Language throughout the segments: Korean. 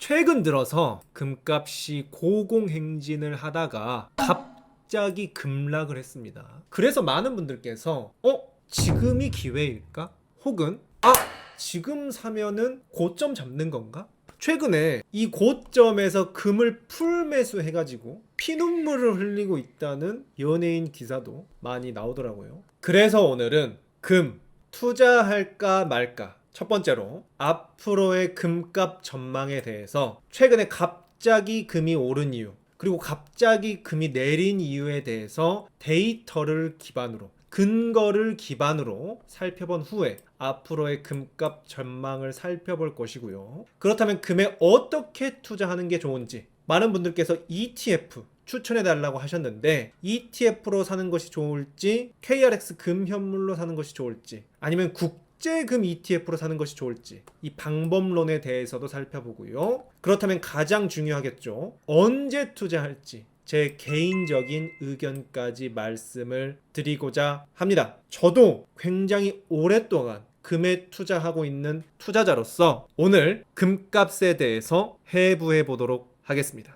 최근 들어서 금값이 고공행진을 하다가 갑자기 급락을 했습니다. 그래서 많은 분들께서 지금이 기회일까? 혹은 지금 사면은 고점 잡는 건가? 최근에 이 고점에서 금을 풀매수 해가지고 피눈물을 흘리고 있다는 연예인 기사도 많이 나오더라고요. 그래서 오늘은 금 투자할까 말까, 첫 번째로 앞으로의 금값 전망에 대해서, 최근에 갑자기 금이 오른 이유, 그리고 갑자기 금이 내린 이유에 대해서 데이터를 기반으로, 근거를 기반으로 살펴본 후에 앞으로의 금값 전망을 살펴볼 것이고요. 그렇다면 금에 어떻게 투자하는 게 좋은지, 많은 분들께서 ETF 추천해 달라고 하셨는데 ETF로 사는 것이 좋을지, KRX 금 현물로 사는 것이 좋을지, 아니면 국제금 ETF로 사는 것이 좋을지, 이 방법론에 대해서도 살펴보고요. 그렇다면 가장 중요하겠죠, 언제 투자할지 제 개인적인 의견까지 말씀을 드리고자 합니다. 저도 굉장히 오랫동안 금에 투자하고 있는 투자자로서 오늘 금값에 대해서 해부해 보도록 하겠습니다.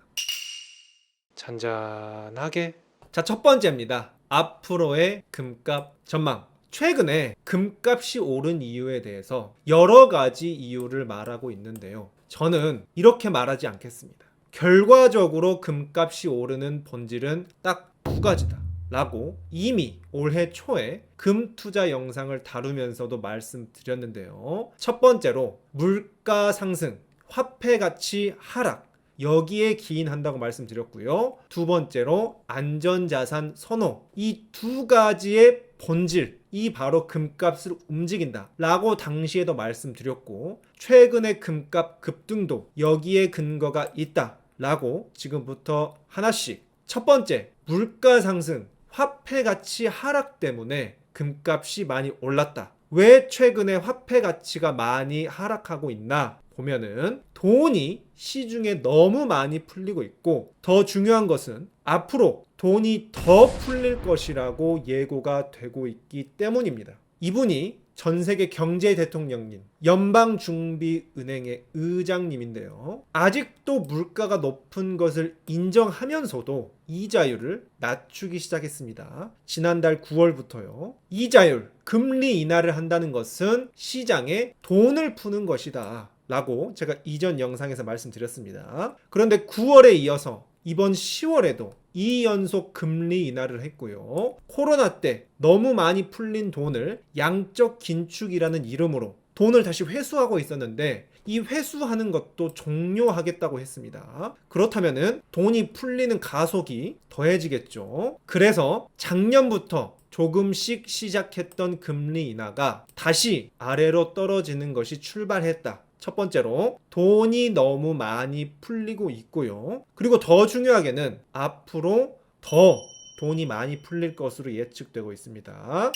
잔잔하게. 자, 첫 번째입니다. 앞으로의 금값 전망. 최근에 금값이 오른 이유에 대해서 여러 가지 이유를 말하고 있는데요. 저는 이렇게 말하지 않겠습니다. 결과적으로 금값이 오르는 본질은 딱 두 가지다 라고 이미 올해 초에 금 투자 영상을 다루면서도 말씀드렸는데요. 첫 번째로 물가 상승, 화폐 가치 하락, 여기에 기인한다고 말씀드렸고요. 두 번째로 안전자산 선호, 이 두 가지의 본질, 이 바로 금값을 움직인다 라고 당시에도 말씀드렸고, 최근의 금값 급등도 여기에 근거가 있다 라고 지금부터 하나씩, 첫 번째, 물가 상승, 화폐 가치 하락 때문에 금값이 많이 올랐다. 왜 최근에 화폐 가치가 많이 하락하고 있나 보면은 돈이 시중에 너무 많이 풀리고 있고, 더 중요한 것은 앞으로 돈이 더 풀릴 것이라고 예고가 되고 있기 때문입니다. 이분이 전 세계 경제 대통령님, 연방준비은행의 의장님인데요. 아직도 물가가 높은 것을 인정하면서도 이자율을 낮추기 시작했습니다. 지난달 9월부터요. 이자율, 금리 인하를 한다는 것은 시장에 돈을 푸는 것이다 라고 제가 이전 영상에서 말씀드렸습니다. 그런데 9월에 이어서 이번 10월에도 2연속 금리 인하를 했고요. 코로나 때 너무 많이 풀린 돈을 양적 긴축이라는 이름으로 돈을 다시 회수하고 있었는데, 이 회수하는 것도 종료하겠다고 했습니다. 그렇다면은 돈이 풀리는 가속이 더해지겠죠. 그래서 작년부터 조금씩 시작했던 금리 인하가 다시 아래로 떨어지는 것이 출발했다. 첫 번째로 돈이 너무 많이 풀리고 있고요. 그리고 더 중요하게는 앞으로 더 돈이 많이 풀릴 것으로 예측되고 있습니다.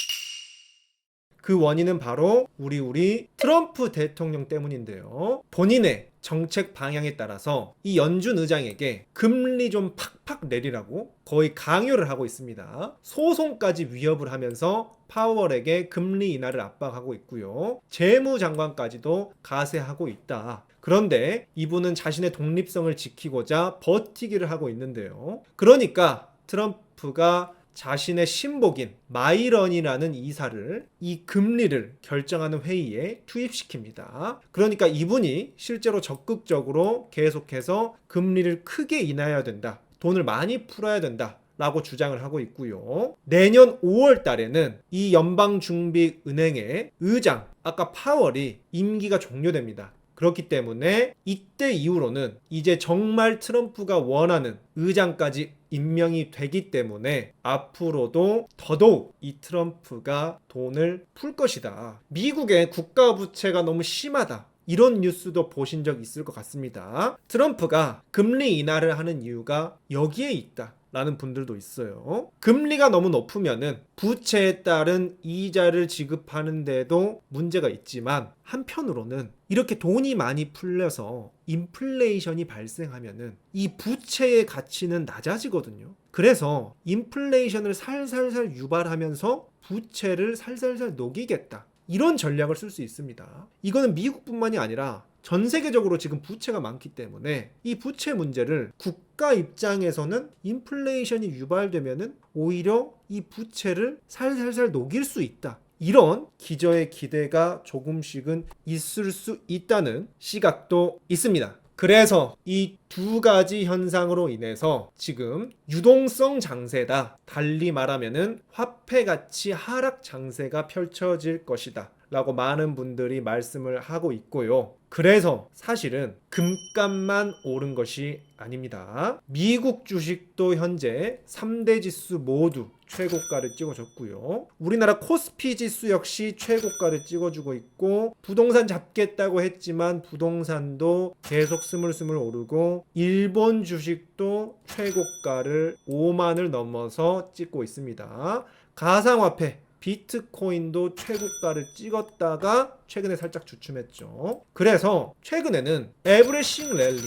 그 원인은 바로 우리 트럼프 대통령 때문인데요. 본인의 정책 방향에 따라서 이 연준 의장에게 금리 좀 팍팍 내리라고 거의 강요를 하고 있습니다. 소송까지 위협을 하면서 파월에게 금리 인하를 압박하고 있고요. 재무장관까지도 가세하고 있다. 그런데 이분은 자신의 독립성을 지키고자 버티기를 하고 있는데요. 그러니까 트럼프가 자신의 신복인 마이런이라는 이사를 이 금리를 결정하는 회의에 투입시킵니다. 그러니까 이분이 실제로 적극적으로 계속해서 금리를 크게 인하해야 된다, 돈을 많이 풀어야 된다 라고 주장을 하고 있고요. 내년 5월 달에는 이 연방준비은행의 의장, 아까 파월이 임기가 종료됩니다. 그렇기 때문에 이때 이후로는 이제 정말 트럼프가 원하는 의장까지 임명이 되기 때문에 앞으로도 더더욱 이 트럼프가 돈을 풀 것이다. 미국의 국가 부채가 너무 심하다, 이런 뉴스도 보신 적 있을 것 같습니다. 트럼프가 금리 인하를 하는 이유가 여기에 있다 라는 분들도 있어요. 금리가 너무 높으면은 부채에 따른 이자를 지급하는데도 문제가 있지만, 한편으로는 이렇게 돈이 많이 풀려서 인플레이션이 발생하면은 이 부채의 가치는 낮아지거든요. 그래서 인플레이션을 살살살 유발하면서 부채를 살살살 녹이겠다, 이런 전략을 쓸 수 있습니다. 이거는 미국뿐만이 아니라 전 세계적으로 지금 부채가 많기 때문에 이 부채 문제를 국가 입장에서는 인플레이션이 유발되면은 오히려 이 부채를 살살살 녹일 수 있다. 이런 기저의 기대가 조금씩은 있을 수 있다는 시각도 있습니다. 그래서 이 두 가지 현상으로 인해서 지금 유동성 장세다. 달리 말하면은 화폐 가치 하락 장세가 펼쳐질 것이다. 라고 많은 분들이 말씀을 하고 있고요. 그래서 사실은 금값만 오른 것이 아닙니다. 미국 주식도 현재 3대 지수 모두 최고가를 찍어줬고요. 우리나라 코스피 지수 역시 최고가를 찍어주고 있고, 부동산 잡겠다고 했지만 부동산도 계속 스물스물 오르고, 일본 주식도 최고가를 5만을 넘어서 찍고 있습니다. 가상화폐 비트코인도 최고가를 찍었다가 최근에 살짝 주춤했죠. 그래서 최근에는 에브리싱 랠리,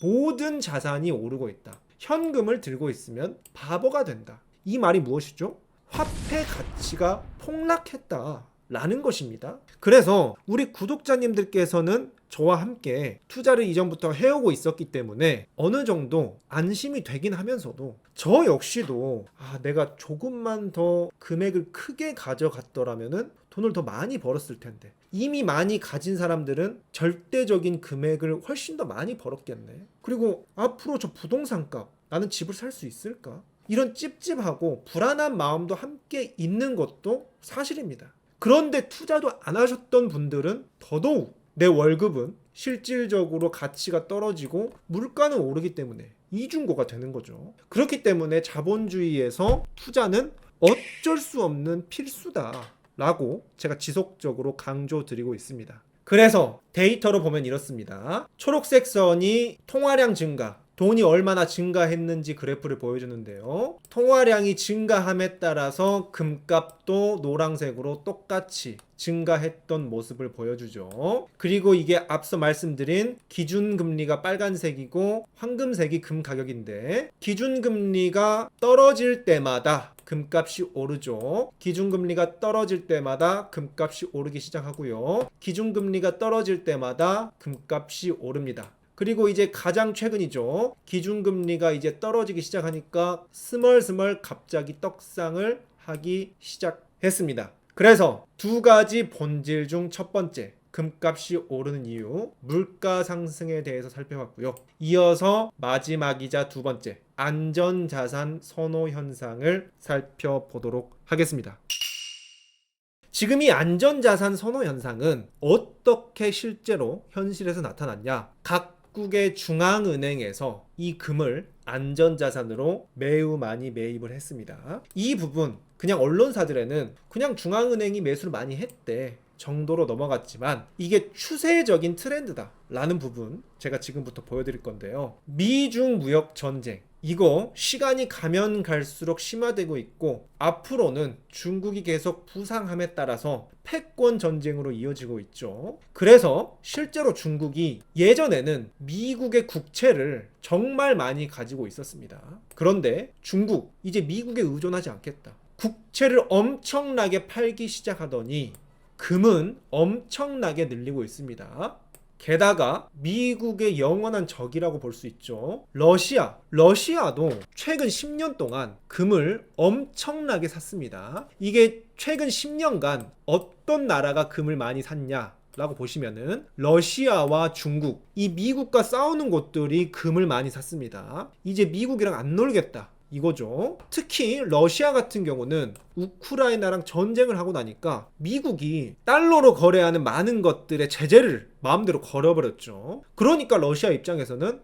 모든 자산이 오르고 있다. 현금을 들고 있으면 바보가 된다. 이 말이 무엇이죠? 화폐 가치가 폭락했다 라는 것입니다. 그래서 우리 구독자님들께서는 저와 함께 투자를 이전부터 해오고 있었기 때문에 어느 정도 안심이 되긴 하면서도, 저 역시도 내가 조금만 더 금액을 크게 가져갔더라면은 돈을 더 많이 벌었을 텐데, 이미 많이 가진 사람들은 절대적인 금액을 훨씬 더 많이 벌었겠네. 그리고 앞으로 저 부동산값 나는 집을 살 수 있을까? 이런 찝찝하고 불안한 마음도 함께 있는 것도 사실입니다. 그런데 투자도 안 하셨던 분들은 더더욱 내 월급은 실질적으로 가치가 떨어지고 물가는 오르기 때문에 이중고가 되는 거죠. 그렇기 때문에 자본주의에서 투자는 어쩔 수 없는 필수다 라고 제가 지속적으로 강조드리고 있습니다. 그래서 데이터로 보면 이렇습니다. 초록색 선이 통화량 증가, 돈이 얼마나 증가했는지 그래프를 보여주는데요. 통화량이 증가함에 따라서 금값도 노란색으로 똑같이 증가했던 모습을 보여주죠. 그리고 이게 앞서 말씀드린 기준금리가 빨간색이고 황금색이 금 가격인데, 기준금리가 떨어질 때마다 금값이 오르죠. 기준금리가 떨어질 때마다 금값이 오르기 시작하고요. 기준금리가 떨어질 때마다 금값이 오릅니다. 그리고 이제 가장 최근이죠. 기준금리가 이제 떨어지기 시작하니까 스멀스멀 갑자기 떡상을 하기 시작했습니다. 그래서 두 가지 본질 중 첫 번째, 금값이 오르는 이유, 물가 상승에 대해서 살펴봤고요. 이어서 마지막이자 두 번째, 안전자산 선호 현상을 살펴보도록 하겠습니다. 지금 이 안전자산 선호 현상은 어떻게 실제로 현실에서 나타났냐? 각국의 중앙은행에서 이 금을 안전자산으로 매우 많이 매입을 했습니다. 이 부분 그냥 언론사들에는 그냥 중앙은행이 매수를 많이 했대 정도로 넘어갔지만, 이게 추세적인 트렌드다 라는 부분 제가 지금부터 보여드릴 건데요. 미중 무역 전쟁, 이거 시간이 가면 갈수록 심화되고 있고, 앞으로는 중국이 계속 부상함에 따라서 패권 전쟁으로 이어지고 있죠. 그래서 실제로 중국이 예전에는 미국의 국채를 정말 많이 가지고 있었습니다. 그런데 중국 이제 미국에 의존하지 않겠다, 국채를 엄청나게 팔기 시작하더니 금은 엄청나게 늘리고 있습니다. 게다가 미국의 영원한 적이라고 볼 수 있죠. 러시아도 최근 10년 동안 금을 엄청나게 샀습니다. 이게 최근 10년간 어떤 나라가 금을 많이 샀냐 라고 보시면은 러시아와 중국, 이 미국과 싸우는 곳들이 금을 많이 샀습니다. 이제 미국이랑 안 놀겠다 이거죠. 특히 러시아 같은 경우는 우크라이나랑 전쟁을 하고 나니까 미국이 달러로 거래하는 많은 것들의 제재를 마음대로 걸어버렸죠. 그러니까 러시아 입장에서는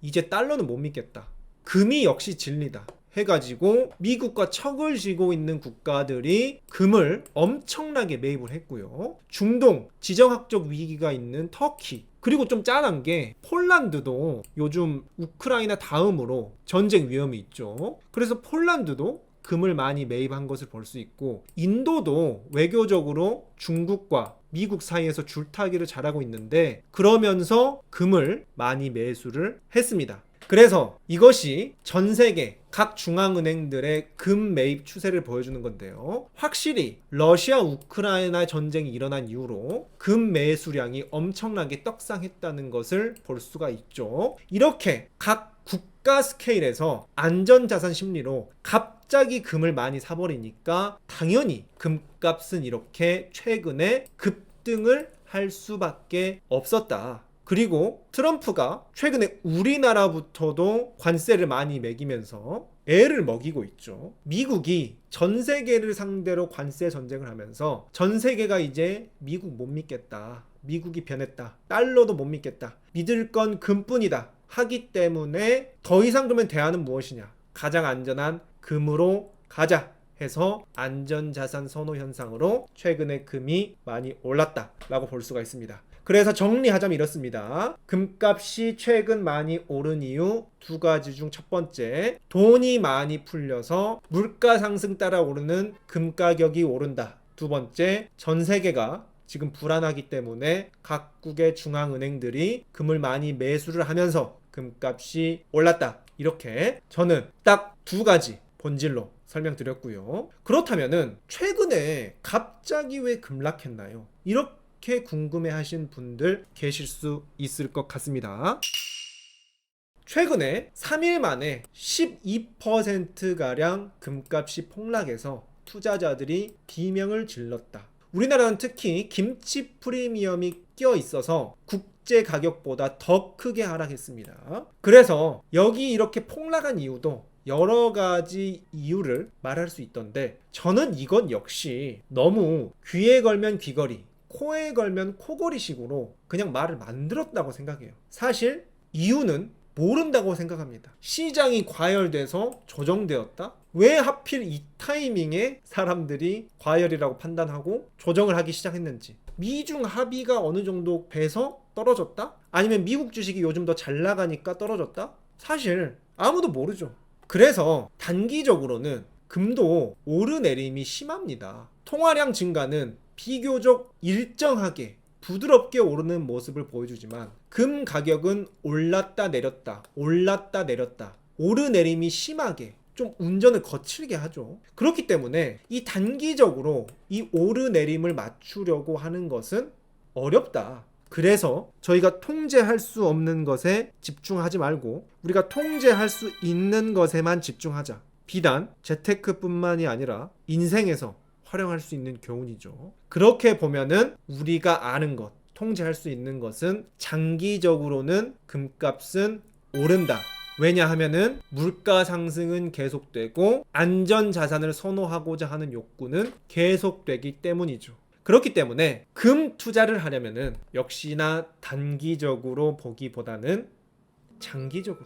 이제 달러는 못 믿겠다, 금이 역시 진리다 해가지고 미국과 척을 지고 있는 국가들이 금을 엄청나게 매입을 했고요. 중동 지정학적 위기가 있는 터키, 그리고 좀 짠한 게 폴란드도 요즘 우크라이나 다음으로 전쟁 위험이 있죠. 그래서 폴란드도 금을 많이 매입한 것을 볼 수 있고, 인도도 외교적으로 중국과 미국 사이에서 줄타기를 잘하고 있는데, 그러면서 금을 많이 매수를 했습니다. 그래서 이것이 전 세계 각 중앙은행들의 금 매입 추세를 보여주는 건데요. 확실히 러시아 우크라이나 전쟁이 일어난 이후로 금 매수량이 엄청나게 떡상했다는 것을 볼 수가 있죠. 이렇게 각 국가 스케일에서 안전자산 심리로 갑자기 금을 많이 사버리니까 당연히 금값은 이렇게 최근에 급등을 할 수밖에 없었다. 그리고 트럼프가 최근에 우리나라부터도 관세를 많이 매기면서 애를 먹이고 있죠. 미국이 전 세계를 상대로 관세 전쟁을 하면서 전 세계가 이제 미국 못 믿겠다. 미국이 변했다. 달러도 못 믿겠다. 믿을 건 금뿐이다. 하기 때문에 더 이상 그러면 대안은 무엇이냐? 가장 안전한 금으로 가자 해서 안전자산 선호 현상으로 최근에 금이 많이 올랐다라고 볼 수가 있습니다. 그래서 정리하자면 이렇습니다. 금값이 최근 많이 오른 이유 두 가지 중 첫 번째, 돈이 많이 풀려서 물가 상승 따라 오르는 금 가격이 오른다. 두 번째, 전 세계가 지금 불안하기 때문에 각국의 중앙은행들이 금을 많이 매수를 하면서 금값이 올랐다. 이렇게 저는 딱 두 가지 본질로 설명드렸고요. 그렇다면은 최근에 갑자기 왜 급락했나요? 이렇게 궁금해하신 분들 계실 수 있을 것 같습니다. 최근에 3일 만에 12%가량 금값이 폭락해서 투자자들이 비명을 질렀다. 우리나라는 특히 김치 프리미엄이 껴 있어서 국제 가격보다 더 크게 하락했습니다. 그래서 여기 이렇게 폭락한 이유도 여러 가지 이유를 말할 수 있던데 저는 이건 역시 너무 귀에 걸면 귀걸이, 코에 걸면 코걸이 식으로 그냥 말을 만들었다고 생각해요. 사실 이유는 모른다고 생각합니다. 시장이 과열돼서 조정되었다? 왜 하필 이 타이밍에 사람들이 과열이라고 판단하고 조정을 하기 시작했는지, 미중 합의가 어느 정도 돼서 떨어졌다? 아니면 미국 주식이 요즘 더 잘 나가니까 떨어졌다? 사실 아무도 모르죠. 그래서 단기적으로는 금도 오르내림이 심합니다. 통화량 증가는 비교적 일정하게 부드럽게 오르는 모습을 보여주지만 금 가격은 올랐다 내렸다 올랐다 내렸다 오르내림이 심하게 좀 운전을 거칠게 하죠. 그렇기 때문에 이 단기적으로 이 오르내림을 맞추려고 하는 것은 어렵다. 그래서 저희가 통제할 수 없는 것에 집중하지 말고 우리가 통제할 수 있는 것에만 집중하자. 비단 재테크뿐만이 아니라 인생에서 활용할 수 있는 교훈이죠. 그렇게 보면은 우리가 아는 것, 통제할 수 있는 것은 장기적으로는 금값은 오른다. 왜냐하면은 물가 상승은 계속되고 안전 자산을 선호하고자 하는 욕구는 계속되기 때문이죠. 그렇기 때문에 금 투자를 하려면은 역시나 단기적으로 보기보다는 장기적으로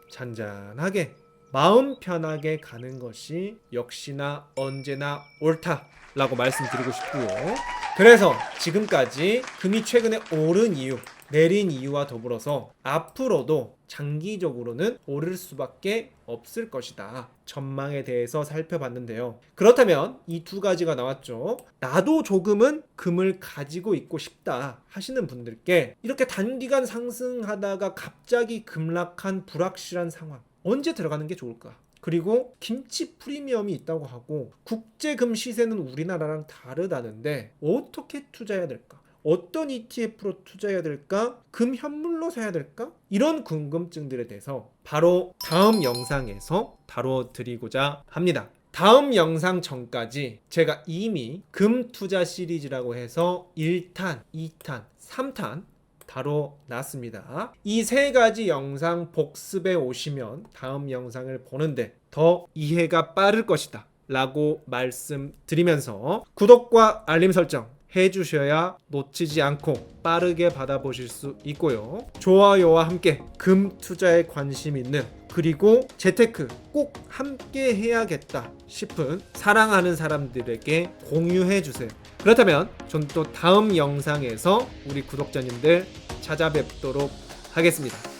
잔잔하게 마음 편하게 가는 것이 역시나 언제나 옳다라고 말씀드리고 싶고요. 그래서 지금까지 금이 최근에 오른 이유, 내린 이유와 더불어서 앞으로도 장기적으로는 오를 수밖에 없을 것이다. 전망에 대해서 살펴봤는데요. 그렇다면 이 두 가지가 나왔죠. 나도 조금은 금을 가지고 있고 싶다 하시는 분들께 이렇게 단기간 상승하다가 갑자기 급락한 불확실한 상황, 언제 들어가는 게 좋을까? 그리고 김치 프리미엄이 있다고 하고 국제금 시세는 우리나라랑 다르다는데 어떻게 투자해야 될까? 어떤 ETF로 투자해야 될까? 금 현물로 사야 될까? 이런 궁금증들에 대해서 바로 다음 영상에서 다뤄드리고자 합니다. 다음 영상 전까지 제가 이미 금 투자 시리즈라고 해서 1탄, 2탄, 3탄 다뤄놨습니다. 이 세 가지 영상 복습해 오시면 다음 영상을 보는데 더 이해가 빠를 것이다 라고 말씀드리면서 구독과 알림 설정 해주셔야 놓치지 않고 빠르게 받아보실 수 있고요. 좋아요와 함께 금 투자에 관심 있는 그리고 재테크 꼭 함께 해야겠다 싶은 사랑하는 사람들에게 공유해 주세요. 그렇다면 전 또 다음 영상에서 우리 구독자님들 찾아뵙도록 하겠습니다.